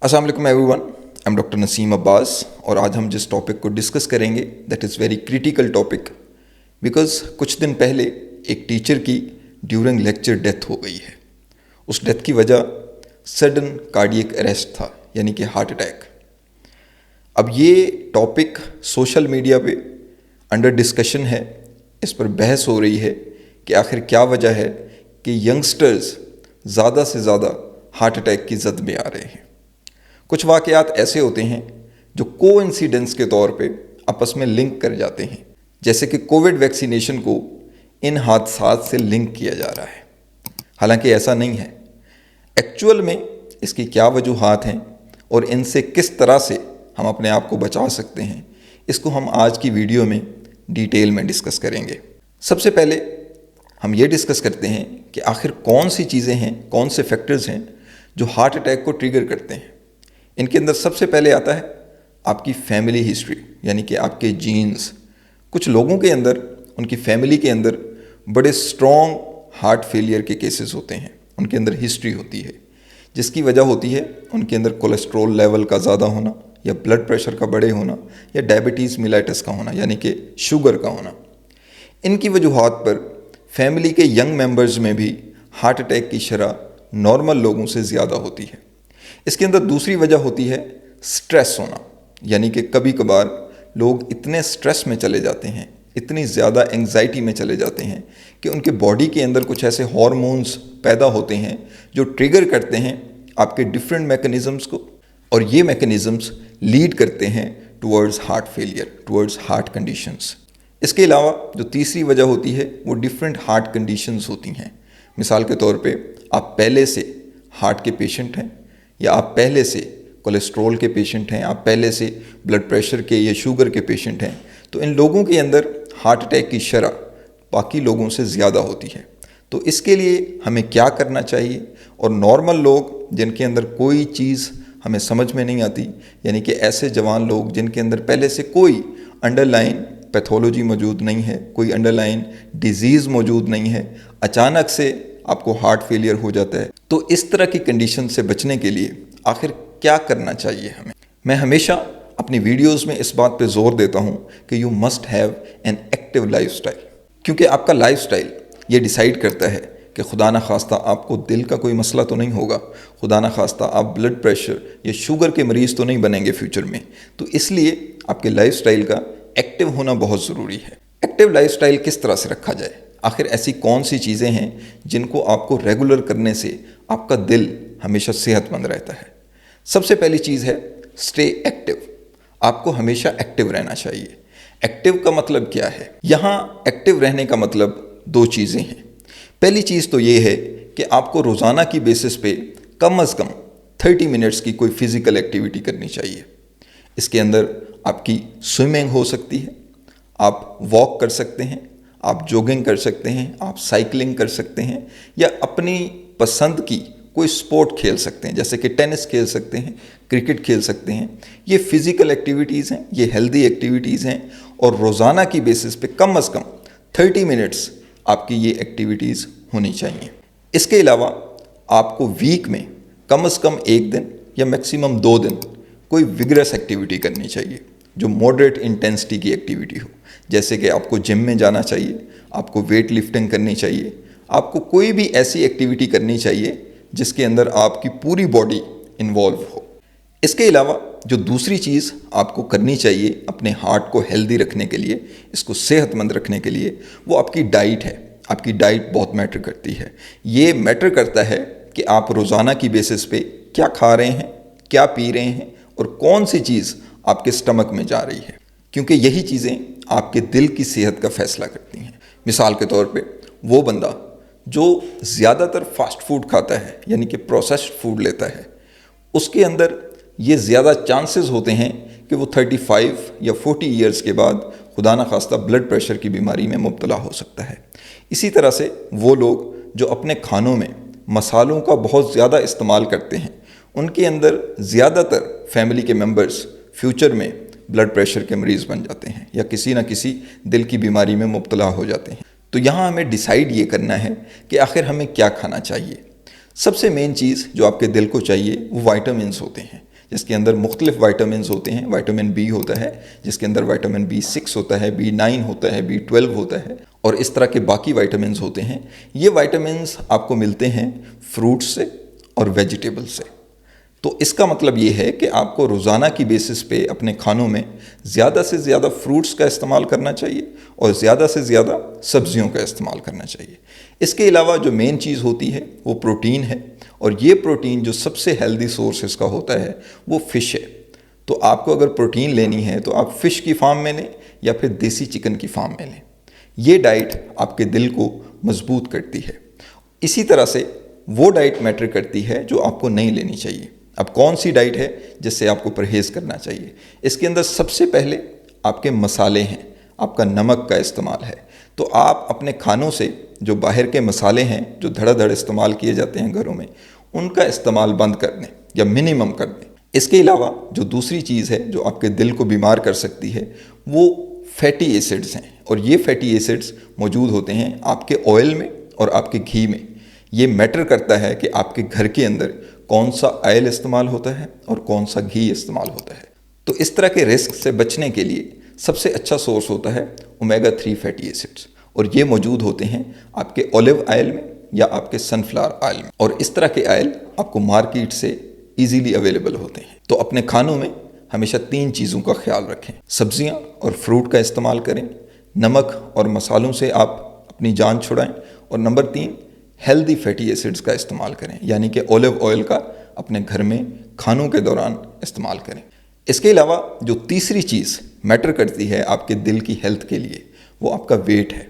अस्सलाम वालेकुम everyone, I am doctor Naseem Abbas और आज हम जिस टॉपिक को डिस्कस करेंगे that is very critical topic because कुछ दिन पहले एक टीचर की ड्यूरिंग लेक्चर डेथ हो गई है। उस डेथ की वजह सडन कार्डियक अरेस्ट था, यानी कि हार्ट अटैक। अब ये टॉपिक सोशल मीडिया पे अंडर डिस्कशन है, इस पर बहस हो रही है कि आखिर क्या वजह है कि यंगस्टर्स ज़्यादा से ज़्यादा हार्ट अटैक की जद में आ रहे हैं। कुछ वाक़यात ऐसे होते हैं जो कोइंसिडेंस के तौर पे आपस में लिंक कर जाते हैं, जैसे कि कोविड वैक्सीनेशन को इन हादसात से लिंक किया जा रहा है। हालांकि ऐसा नहीं है। एक्चुअल में इसकी क्या वजूहात हैं और इनसे किस तरह से हम अपने आप को बचा सकते हैं, इसको हम आज की वीडियो में डिटेल में डिस्कस करेंगे। सबसे पहले हम ये डिस्कस करते हैं कि आखिर कौन सी चीज़ें हैं, कौन से फैक्टर्स हैं जो हार्ट अटैक को ट्रिगर करते हैं। इनके अंदर सबसे पहले आता है आपकी फैमिली हिस्ट्री, यानी कि आपके जीन्स। कुछ लोगों के अंदर, उनकी फैमिली के अंदर बड़े स्ट्रॉन्ग हार्ट फेलियर के केसेस होते हैं, उनके अंदर हिस्ट्री होती है, जिसकी वजह होती है उनके अंदर कोलेस्ट्रॉल लेवल का ज़्यादा होना या ब्लड प्रेशर का बड़े होना या डायबिटीज़ मिलाइटिस का होना, यानी कि शुगर का होना। इनकी वजूहात पर फैमिली के यंग मेंबर्स में भी हार्ट अटैक की शरह नॉर्मल लोगों से ज़्यादा होती है। इसके अंदर दूसरी वजह होती है स्ट्रेस होना, यानी कि कभी कभार लोग इतने स्ट्रेस में चले जाते हैं, इतनी ज़्यादा एंग्जाइटी में चले जाते हैं कि उनके बॉडी के अंदर कुछ ऐसे हार्मोन्स पैदा होते हैं जो ट्रिगर करते हैं आपके डिफरेंट मैकेनिज़म्स को, और ये मैकेनिज़म्स लीड करते हैं towards heart failure, towards heart conditions. इसके अलावा जो तीसरी वजह होती है वो डिफरेंट हार्ट कंडीशंस होती हैं। मिसाल के तौर पे आप पहले से हार्ट के पेशेंट हैं, या आप पहले से कोलेस्ट्रॉल के पेशेंट हैं, आप पहले से ब्लड प्रेशर के या शुगर के पेशेंट हैं, तो इन लोगों के अंदर हार्ट अटैक की शरह बाकी लोगों से ज़्यादा होती है। तो इसके लिए हमें क्या करना चाहिए, और नॉर्मल लोग जिनके अंदर कोई चीज़ हमें समझ में नहीं आती, यानी कि ऐसे जवान लोग जिनके अंदर पहले से कोई अंडरलाइन पैथोलॉजी मौजूद नहीं है, कोई अंडरलाइन डिजीज़ मौजूद नहीं है, अचानक से आपको हार्ट फेलियर हो जाता है, तो इस तरह की कंडीशन से बचने के लिए आखिर क्या करना चाहिए हमें। मैं हमेशा अपनी वीडियोस में इस बात पे जोर देता हूँ कि you must have an active lifestyle, क्योंकि आपका लाइफस्टाइल ये डिसाइड करता है कि खुदा न खास्ता आपको दिल का कोई मसला तो नहीं होगा, खुदा न खास्ता आप ब्लड प्रेशर या शुगर के मरीज़ तो नहीं बनेंगे फ्यूचर में। तो इसलिए आपके लाइफस्टाइल का एक्टिव होना बहुत ज़रूरी है। एक्टिव लाइफस्टाइल किस तरह से रखा जाए, आखिर ऐसी कौन सी चीज़ें हैं जिनको आपको रेगुलर करने से आपका दिल हमेशा सेहतमंद रहता है। सबसे पहली चीज़ है स्टे एक्टिव। आपको हमेशा एक्टिव रहना चाहिए। एक्टिव का मतलब क्या है? यहाँ एक्टिव रहने का मतलब दो चीज़ें हैं। पहली चीज़ तो ये है कि आपको रोज़ाना की बेसिस पे कम अज़ कम 30 मिनट्स की कोई फिज़िकल एक्टिविटी करनी चाहिए। इसके अंदर आपकी स्विमिंग हो सकती है, आप वॉक कर सकते हैं, आप जॉगिंग कर सकते हैं, आप साइकिलिंग कर सकते हैं, या अपनी पसंद की कोई स्पोर्ट खेल सकते हैं, जैसे कि टेनिस खेल सकते हैं, क्रिकेट खेल सकते हैं। ये फिज़िकल एक्टिविटीज़ हैं, ये हेल्दी एक्टिविटीज़ हैं, और रोज़ाना की बेसिस पे कम अज़ कम 30 मिनट्स आपकी ये एक्टिविटीज़ होनी चाहिए। इसके अलावा आपको वीक में कम से कम 1 दिन या मैक्सिमम 2 दिन कोई विगरस एक्टिविटी करनी चाहिए, जो मॉडरेट इंटेंसिटी की एक्टिविटी हो। जैसे कि आपको जिम में जाना चाहिए, आपको वेट लिफ्टिंग करनी चाहिए, आपको कोई भी ऐसी एक्टिविटी करनी चाहिए जिसके अंदर आपकी पूरी बॉडी इन्वॉल्व हो। इसके अलावा जो दूसरी चीज़ आपको करनी चाहिए अपने हार्ट को हेल्दी रखने के लिए, इसको सेहतमंद रखने के लिए, वो आपकी डाइट है। आपकी डाइट बहुत मैटर करती है। ये मैटर करता है कि आप रोज़ाना की बेसिस पे क्या खा रहे हैं, क्या पी रहे हैं, और कौन सी चीज़ आपके स्टमक में जा रही है, क्योंकि यही चीज़ें आपके दिल की सेहत का फैसला करती हैं। मिसाल के तौर पे वो बंदा जो ज़्यादातर फास्ट फूड खाता है, यानी कि प्रोसेस्ड फूड लेता है, उसके अंदर ये ज़्यादा चांसेस होते हैं कि वो 35 या 40 ईयर्स के बाद खुदा न खास्ता ब्लड प्रेशर की बीमारी में मुब्तला हो सकता है। इसी तरह से वो लोग जो अपने खानों में मसालों का बहुत ज़्यादा इस्तेमाल करते हैं, उनके अंदर ज़्यादातर फैमिली के मेंबर्स फ्यूचर में ब्लड प्रेशर के मरीज़ बन जाते हैं या किसी न किसी दिल की बीमारी में मुब्तला हो जाते हैं। तो यहाँ हमें डिसाइड ये करना है कि आखिर हमें क्या खाना चाहिए। सबसे मेन चीज़ जो आपके दिल को चाहिए वो विटामिन्स होते हैं। जिसके अंदर मुख्तलिफ वाइटामिन होते हैं। विटामिन बी होता है, जिसके अंदर विटामिन B6 होता है, B9 होता है, B12 होता है, और इस तरह के बाकी वाइटामिन होते हैं। ये वाइटामिन आपको मिलते हैं फ्रूट्स से और वेजिटेबल से। तो इसका मतलब ये है कि आपको रोज़ाना की बेसिस पे अपने खानों में ज़्यादा से ज़्यादा फ्रूट्स का इस्तेमाल करना चाहिए और ज़्यादा से ज़्यादा सब्जियों का इस्तेमाल करना चाहिए। इसके अलावा जो मेन चीज़ होती है वो प्रोटीन है, और ये प्रोटीन जो सबसे हेल्दी सोर्स इसका होता है वो फ़िश है। तो आपको अगर प्रोटीन लेनी है तो आप फ़िश की फार्म में लें या फिर देसी चिकन की फार्म में लें। ये डाइट आपके दिल को मजबूत करती है। इसी तरह से वो डाइट मैटर करती है जो आपको नहीं लेनी चाहिए। अब कौन सी डाइट है जिससे आपको परहेज़ करना चाहिए? इसके अंदर सबसे पहले आपके मसाले हैं, आपका नमक का इस्तेमाल है। तो आप अपने खानों से जो बाहर के मसाले हैं जो धड़ाधड़ इस्तेमाल किए जाते हैं घरों में, उनका इस्तेमाल बंद कर दें या मिनिमम कर दें। इसके अलावा जो दूसरी चीज़ है जो आपके दिल को बीमार कर सकती है वो फैटी एसिड्स हैं, और ये फैटी एसिड्स मौजूद होते हैं आपके ऑयल में और आपके घी में। ये मैटर करता है कि आपके घर के अंदर कौन सा ऑयल इस्तेमाल होता है और कौन सा घी इस्तेमाल होता है। तो इस तरह के रिस्क से बचने के लिए सबसे अच्छा सोर्स होता है ओमेगा 3 फैटी एसिड्स, और ये मौजूद होते हैं आपके ऑलिव ऑयल में या आपके सनफ्लावर ऑयल में, और इस तरह के ऑयल आपको मार्केट से ईजीली अवेलेबल होते हैं। तो अपने खानों में हमेशा 3 चीज़ों का ख्याल रखें। सब्जियां और फ्रूट का इस्तेमाल करें, नमक और मसालों से आप अपनी जान छुड़ाएं, और नंबर 3 हेल्दी फैटी एसिड्स का इस्तेमाल करें, यानी कि ऑलिव ऑयल का अपने घर में खानों के दौरान इस्तेमाल करें। इसके अलावा जो तीसरी चीज़ मैटर करती है आपके दिल की हेल्थ के लिए वो आपका वेट है।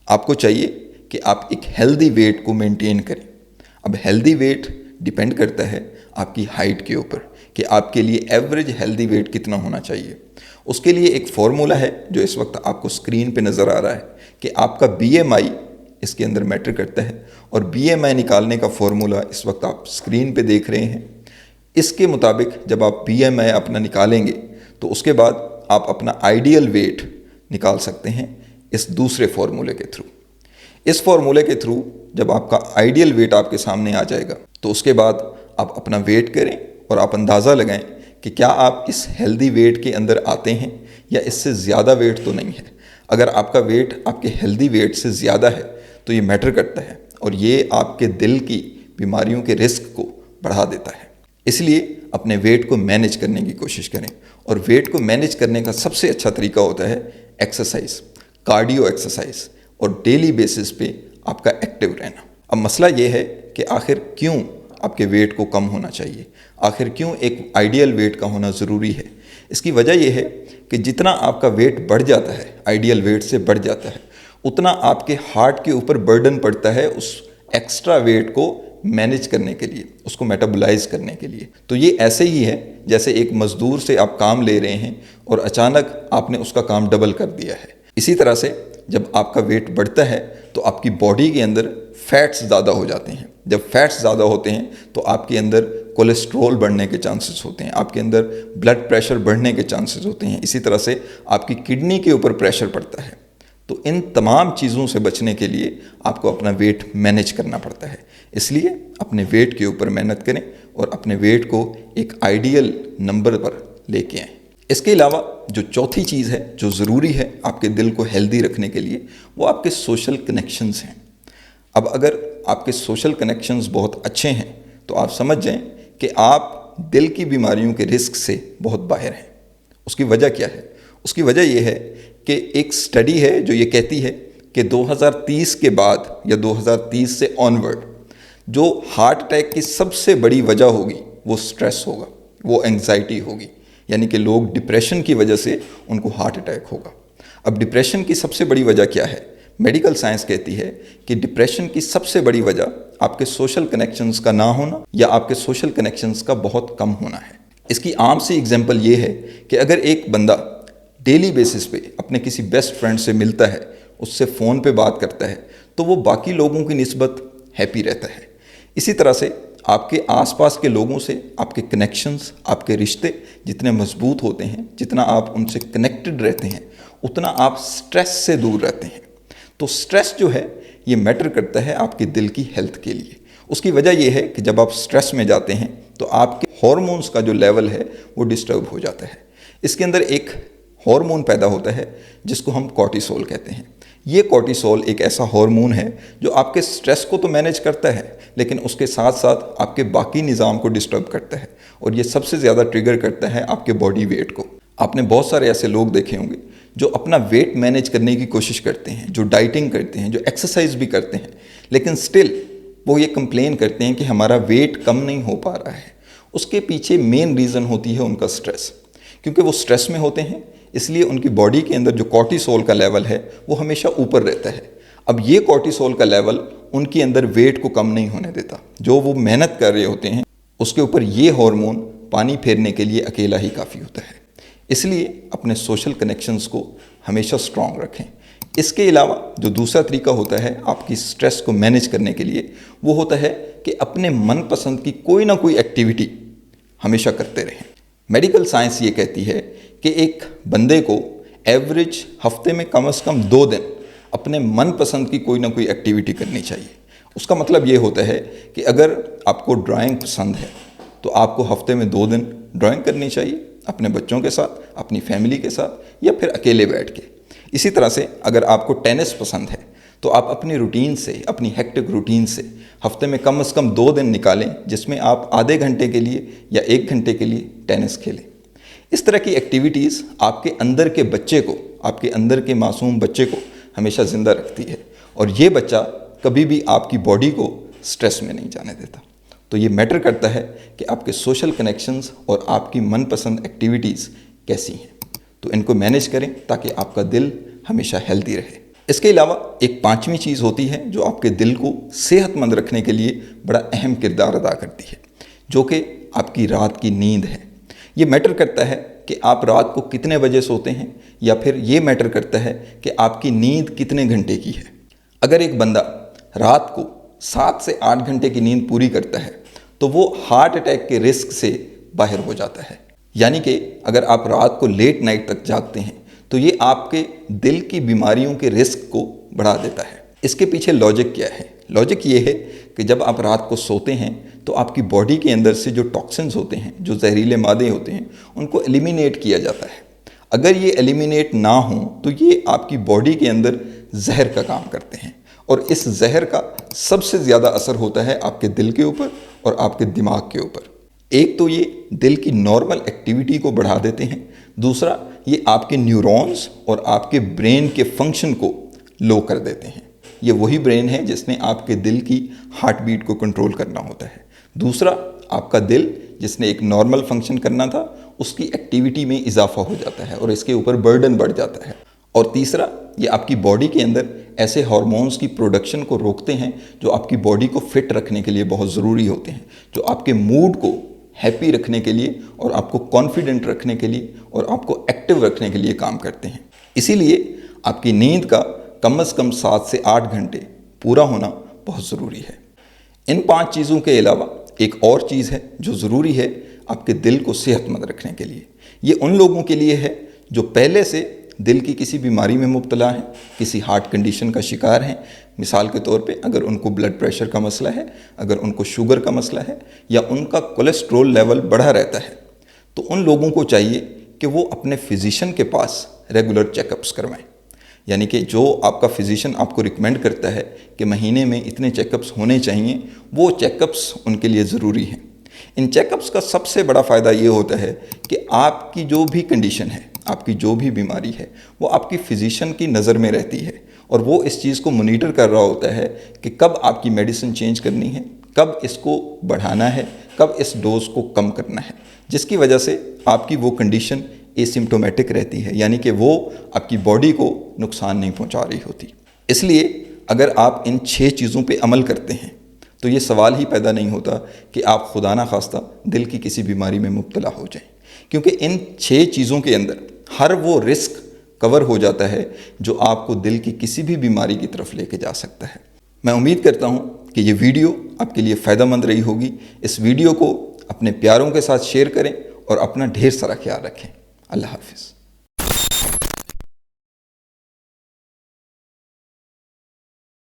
आपको चाहिए कि आप एक हेल्दी वेट को मेंटेन करें। अब हेल्दी वेट डिपेंड करता है आपकी हाइट के ऊपर कि आपके लिए एवरेज हेल्दी वेट कितना होना चाहिए। उसके लिए एक फॉर्मूला है जो इस वक्त आपको स्क्रीन पे नज़र आ रहा है कि आपका BMI इसके अंदर मैटर करता है, और BMI निकालने का फॉर्मूला इस वक्त आप स्क्रीन पे देख रहे हैं। इसके मुताबिक जब आप BMI अपना निकालेंगे तो उसके बाद आप अपना आइडियल वेट निकाल सकते हैं इस दूसरे फॉर्मूले के थ्रू। इस फॉर्मूले के थ्रू जब आपका आइडियल वेट आपके सामने आ जाएगा तो उसके बाद आप अपना वेट करें और आप अंदाज़ा लगाएं कि क्या आप इस हेल्दी वेट के अंदर आते हैं या इससे ज़्यादा वेट तो नहीं है। अगर आपका वेट आपके हेल्दी वेट से ज़्यादा है तो ये मैटर करता है, और ये आपके दिल की बीमारियों के रिस्क को बढ़ा देता है। इसलिए अपने वेट को मैनेज करने की कोशिश करें, और वेट को मैनेज करने का सबसे अच्छा तरीका होता है एक्सरसाइज, कार्डियो एक्सरसाइज, और डेली बेसिस पे आपका एक्टिव रहना। अब मसला ये है कि आखिर क्यों आपके वेट को कम होना चाहिए, आखिर क्यों एक आइडियल वेट का होना ज़रूरी है। इसकी वजह यह है कि जितना आपका वेट बढ़ जाता है, आइडियल वेट से बढ़ जाता है, उतना आपके हार्ट के ऊपर बर्डन पड़ता है उस एक्स्ट्रा वेट को मैनेज करने के लिए, उसको मेटाबोलाइज करने के लिए। तो ये ऐसे ही है जैसे एक मज़दूर से आप काम ले रहे हैं और अचानक आपने उसका काम डबल कर दिया है। इसी तरह से जब आपका वेट बढ़ता है तो आपकी बॉडी के अंदर फैट्स ज़्यादा हो जाते हैं। जब फैट्स ज़्यादा होते हैं तो आपके अंदर कोलेस्ट्रॉल बढ़ने के चांसेस होते हैं, आपके अंदर ब्लड प्रेशर बढ़ने के चांसेस होते हैं। इसी तरह से आपकी किडनी के ऊपर प्रेशर पड़ता है। तो इन तमाम चीज़ों से बचने के लिए आपको अपना वेट मैनेज करना पड़ता है। इसलिए अपने वेट के ऊपर मेहनत करें और अपने वेट को एक आइडियल नंबर पर लेके आएँ। इसके अलावा जो चौथी चीज़ है जो ज़रूरी है आपके दिल को हेल्दी रखने के लिए, वो आपके सोशल कनेक्शंस हैं। अब अगर आपके सोशल कनेक्शंस बहुत अच्छे हैं तो आप समझ जाएं कि आप दिल की बीमारियों के रिस्क से बहुत बाहर हैं। उसकी वजह क्या है? उसकी वजह यह है कि एक स्टडी है जो ये कहती है कि 2030 के बाद या 2030 से ऑनवर्ड जो हार्ट अटैक की सबसे बड़ी वजह होगी वो स्ट्रेस होगा, वो एंग्जाइटी होगी। यानी कि लोग डिप्रेशन की वजह से उनको हार्ट अटैक होगा। अब डिप्रेशन की सबसे बड़ी वजह क्या है? मेडिकल साइंस कहती है कि डिप्रेशन की सबसे बड़ी वजह आपके सोशल कनेक्शंस का ना होना या आपके सोशल कनेक्शंस का बहुत कम होना है। इसकी आम सी एग्जांपल ये है कि अगर एक बंदा डेली बेसिस पे अपने किसी बेस्ट फ्रेंड से मिलता है, उससे फ़ोन पे बात करता है, तो वो बाकी लोगों की निस्बत हैप्पी रहता है। इसी तरह से आपके आसपास के लोगों से आपके कनेक्शंस, आपके रिश्ते जितने मजबूत होते हैं, जितना आप उनसे कनेक्टेड रहते हैं, उतना आप स्ट्रेस से दूर रहते हैं। तो स्ट्रेस जो है ये मैटर करता है आपके दिल की हेल्थ के लिए। उसकी वजह यह है कि जब आप स्ट्रेस में जाते हैं तो आपके हॉर्मोन्स का जो लेवल है वो डिस्टर्ब हो जाता है। इसके अंदर एक हार्मोन पैदा होता है जिसको हम कॉर्टिसोल कहते हैं। ये कॉर्टिसोल एक ऐसा हार्मोन है जो आपके स्ट्रेस को तो मैनेज करता है, लेकिन उसके साथ साथ आपके बाकी निज़ाम को डिस्टर्ब करता है, और ये सबसे ज़्यादा ट्रिगर करता है आपके बॉडी वेट को। आपने बहुत सारे ऐसे लोग देखे होंगे जो अपना वेट मैनेज करने की कोशिश करते हैं, जो डाइटिंग करते हैं, जो एक्सरसाइज भी करते हैं, लेकिन स्टिल वो ये कंप्लेन करते हैं कि हमारा वेट कम नहीं हो पा रहा है। उसके पीछे मेन रीज़न होती है उनका स्ट्रेस। क्योंकि वो स्ट्रेस में होते हैं, इसलिए उनकी बॉडी के अंदर जो कॉर्टिसोल का लेवल है वो हमेशा ऊपर रहता है। अब ये कॉर्टिसोल का लेवल उनके अंदर वेट को कम नहीं होने देता। जो वो मेहनत कर रहे होते हैं उसके ऊपर ये हार्मोन पानी फेरने के लिए अकेला ही काफ़ी होता है। इसलिए अपने सोशल कनेक्शंस को हमेशा स्ट्रॉन्ग रखें। इसके अलावा जो दूसरा तरीका होता है आपकी स्ट्रेस को मैनेज करने के लिए, वो होता है कि अपने मनपसंद की कोई ना कोई एक्टिविटी हमेशा करते रहें। मेडिकल साइंस ये कहती है कि एक बंदे को एवरेज हफ्ते में कम से कम 2 दिन अपने मनपसंद की कोई ना कोई एक्टिविटी करनी चाहिए। उसका मतलब ये होता है कि अगर आपको ड्राइंग पसंद है तो आपको हफ्ते में 2 दिन ड्राइंग करनी चाहिए, अपने बच्चों के साथ, अपनी फैमिली के साथ, या फिर अकेले बैठ के। इसी तरह से अगर आपको टेनिस पसंद है तो आप अपनी रूटीन से, अपनी हेक्टिक रूटीन से हफ्ते में कम से कम 2 दिन निकालें जिसमें आप आधे घंटे के लिए या 1 घंटे के लिए टेनिस खेलें। इस तरह की एक्टिविटीज़ आपके अंदर के बच्चे को, आपके अंदर के मासूम बच्चे को हमेशा ज़िंदा रखती है, और ये बच्चा कभी भी आपकी बॉडी को स्ट्रेस में नहीं जाने देता। तो ये मैटर करता है कि आपके सोशल कनेक्शंस और आपकी मनपसंद एक्टिविटीज़ कैसी हैं। तो इनको मैनेज करें ताकि आपका दिल हमेशा हेल्दी रहे। इसके अलावा एक 5वीं चीज़ होती है जो आपके दिल को सेहतमंद रखने के लिए बड़ा अहम किरदार अदा करती है, जो कि आपकी रात की नींद है। ये मैटर करता है कि आप रात को कितने बजे सोते हैं, या फिर ये मैटर करता है कि आपकी नींद कितने घंटे की है। अगर एक बंदा रात को 7 से 8 घंटे की नींद पूरी करता है तो वो हार्ट अटैक के रिस्क से बाहर हो जाता है। यानी कि अगर आप रात को लेट नाइट तक जागते हैं तो ये आपके दिल की बीमारियों के रिस्क को बढ़ा देता है। इसके पीछे लॉजिक क्या है? लॉजिक ये है कि जब आप रात को सोते हैं तो आपकी बॉडी के अंदर से जो टॉक्सिन्स होते हैं, जो जहरीले मादे होते हैं, उनको एलिमिनेट किया जाता है। अगर ये एलिमिनेट ना हो तो ये आपकी बॉडी के अंदर जहर का काम करते हैं, और इस जहर का सबसे ज़्यादा असर होता है आपके दिल के ऊपर और आपके दिमाग के ऊपर। एक तो ये दिल की नॉर्मल एक्टिविटी को बढ़ा देते हैं, दूसरा ये आपके न्यूरॉन्स और आपके ब्रेन के फंक्शन को लो कर देते हैं। ये वही ब्रेन है जिसने आपके दिल की हार्ट बीट को कंट्रोल करना होता है। दूसरा, आपका दिल जिसने एक नॉर्मल फंक्शन करना था उसकी एक्टिविटी में इजाफा हो जाता है और इसके ऊपर बर्डन बढ़ जाता है। और तीसरा, ये आपकी बॉडी के अंदर ऐसे हार्मोन्स की प्रोडक्शन को रोकते हैं जो आपकी बॉडी को फिट रखने के लिए बहुत ज़रूरी होते हैं, जो आपके मूड को हैप्पी रखने के लिए और आपको कॉन्फिडेंट रखने के लिए और आपको एक्टिव रखने के लिए काम करते हैं। इसीलिए आपकी नींद का कम से कम 7 से 8 घंटे पूरा होना बहुत ज़रूरी है। इन 5 चीज़ों के अलावा एक और चीज़ है जो ज़रूरी है आपके दिल को सेहतमंद रखने के लिए। ये उन लोगों के लिए है जो पहले से दिल की किसी बीमारी में मुब्तला हैं, किसी हार्ट कंडीशन का शिकार हैं। मिसाल के तौर पे अगर उनको ब्लड प्रेशर का मसला है, अगर उनको शुगर का मसला है, या उनका कोलेस्ट्रॉल लेवल बढ़ा रहता है, तो उन लोगों को चाहिए कि वो अपने फिजिशियन के पास रेगुलर चेकअप्स करवाएं। यानी कि जो आपका फिजिशियन आपको रिकमेंड करता है कि महीने में इतने चेकअप्स होने चाहिए, वो चेकअप्स उनके लिए ज़रूरी हैं। इन चेकअप्स का सबसे बड़ा फ़ायदा ये होता है कि आपकी जो भी कंडीशन है, आपकी जो भी बीमारी है, वो आपकी फिजिशियन की नज़र में रहती है, और वो इस चीज़ को मॉनिटर कर रहा होता है कि कब आपकी मेडिसिन चेंज करनी है, कब इसको बढ़ाना है, कब इस डोज को कम करना है, जिसकी वजह से आपकी वो कंडीशन एसिम्प्टोमेटिक रहती है, यानी कि वो आपकी बॉडी को नुकसान नहीं पहुंचा रही होती। इसलिए अगर आप इन 6 चीज़ों पे अमल करते हैं तो ये सवाल ही पैदा नहीं होता कि आप खुदा ना खास्ता दिल की किसी बीमारी में मुब्तला हो जाएं, क्योंकि इन 6 चीज़ों के अंदर हर वो रिस्क कवर हो जाता है जो आपको दिल की किसी भी बीमारी की तरफ लेके जा सकता है। मैं उम्मीद करता हूँ कि ये वीडियो आपके लिए फ़ायदेमंद रही होगी। इस वीडियो को अपने प्यारों के साथ शेयर करें और अपना ढेर सारा ख्याल रखें। अल्लाह हाफिज़।